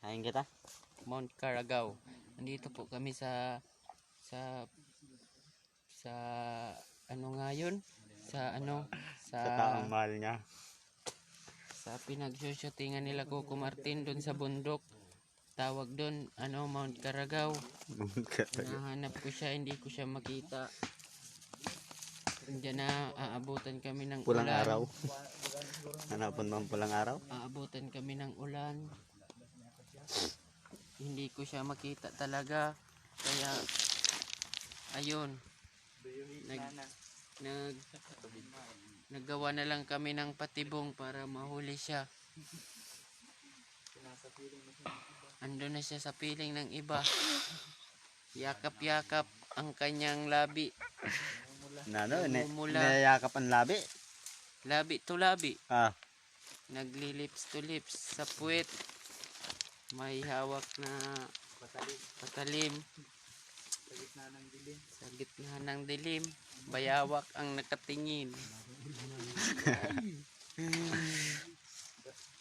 Kain kita. Mount Caragao. Nandito po kami sa sa ano nga yun? Sa Sa taong mahal niya. sa pinagsushootingan nila Coco Martin doon sa bundok. Tawag doon Mount Caragao. Nahanap ko siya, hindi ko siya makita. Diyan na aabutan kami ng Pulang ulan. araw. Hanapan mo ang pulang araw? Aabutan kami ng ulan. Hindi ko siya makita talaga. Kaya ayun. Naggawa na lang kami ng patibong para mahuli siya. Ando na siya sa piling ng iba. Yakap-yakap ang kanyang labi. Nayayakap ang labi. Labi to labi. Naglilips to lips sa puwet. May hawak na patalim. Sa gitna ng dilim. Bayawak ang nakatingin.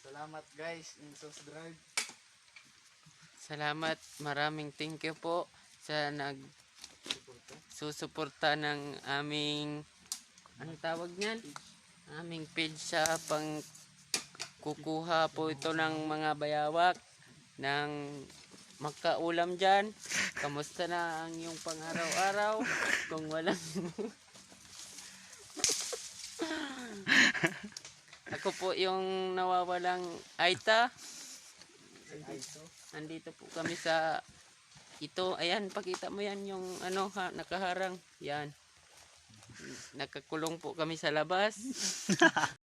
Salamat guys, in subscribe. Salamat, maraming thank you po sa susuporta ng aming tawag niyan? Aming page sa kukuha po ito ng mga bayawak ng magkaulam dyan. Kamusta na ang iyong pang-araw-araw? Kung walang ako po yung nawawalang Aita. Nandito po kami sa ito. Ayan, pakita mo yan yung nakaharang. Yan. Nakakulong po kami sa labas.